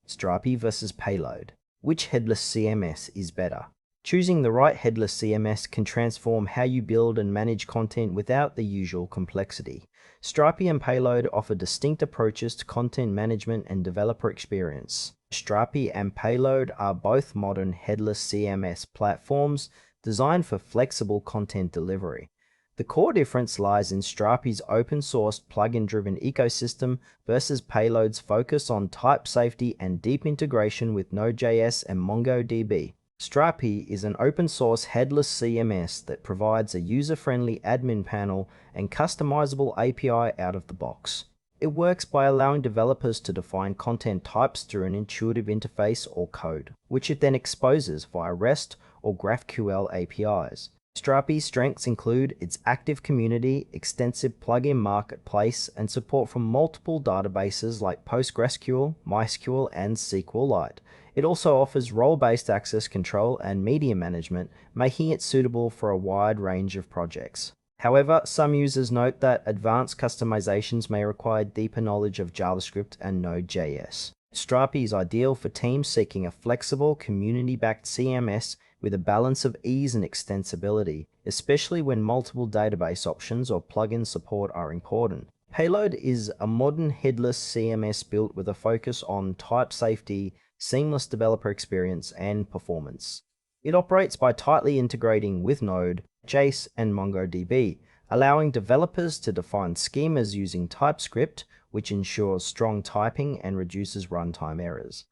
Strapi versus Payload. Which headless CMS is better? Choosing the right headless CMS can transform how you build and manage content without the usual complexity. Strapi and Payload offer distinct approaches to content management and developer experience. Strapi and Payload are both modern headless CMS platforms designed for flexible content delivery. The core difference lies in Strapi's open-source plugin-driven ecosystem versus Payload's focus on type safety and deep integration with Node.js and MongoDB. Strapi is an open-source headless CMS that provides a user-friendly admin panel and customizable API out of the box. It works by allowing developers to define content types through an intuitive interface or code, which it then exposes via REST or GraphQL APIs. Strapi's strengths include its active community, extensive plugin marketplace, and support from multiple databases like PostgreSQL, MySQL, and SQLite. It also offers role-based access control and media management, making it suitable for a wide range of projects. However, some users note that advanced customizations may require deeper knowledge of JavaScript and Node.js. Strapi is ideal for teams seeking a flexible, community-backed CMS with a balance of ease and extensibility, especially when multiple database options or plugin support are important. Payload is a modern headless CMS built with a focus on type safety, seamless developer experience, and performance. It operates by tightly integrating with Node, JS, and MongoDB, allowing developers to define schemas using TypeScript, which ensures strong typing and reduces runtime errors.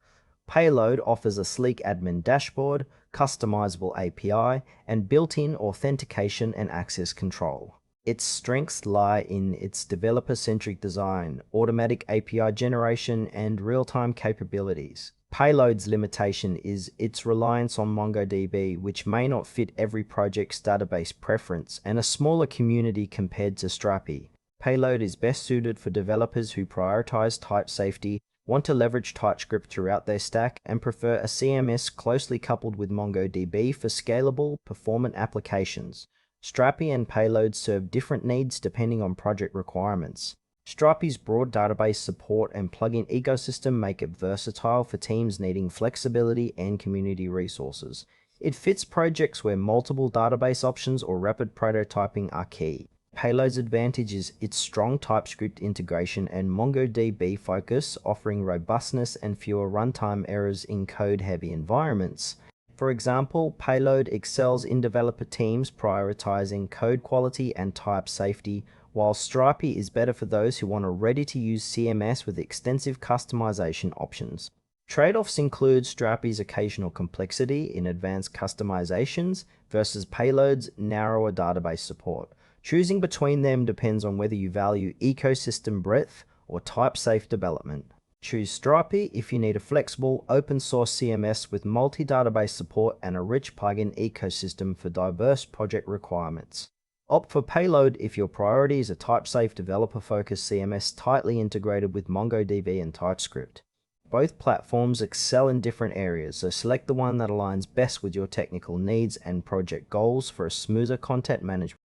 Payload offers a sleek admin dashboard, customizable API, and built-in authentication and access control. Its strengths lie in its developer-centric design, automatic API generation, and real-time capabilities. Payload's limitation is its reliance on MongoDB, which may not fit every project's database preference, and a smaller community compared to Strapi. Payload is best suited for developers who prioritize type safety, want to leverage TypeScript throughout their stack, and prefer a CMS closely coupled with MongoDB for scalable, performant applications. Strapi and Payload serve different needs depending on project requirements. Strapi's broad database support and plugin ecosystem make it versatile for teams needing flexibility and community resources. It fits projects where multiple database options or rapid prototyping are key. Payload's advantage is its strong TypeScript integration and MongoDB focus, offering robustness and fewer runtime errors in code-heavy environments. For example, Payload excels in developer teams prioritizing code quality and type safety, while Strapi is better for those who want a ready-to-use CMS with extensive customization options. Trade-offs include Strapi's occasional complexity in advanced customizations versus Payload's narrower database support. Choosing between them depends on whether you value ecosystem breadth or type-safe development. Choose Strapi if you need a flexible, open-source CMS with multi-database support and a rich plugin ecosystem for diverse project requirements. Opt for Payload if your priority is a type-safe, developer-focused CMS tightly integrated with MongoDB and TypeScript. Both platforms excel in different areas, so select the one that aligns best with your technical needs and project goals for a smoother content management.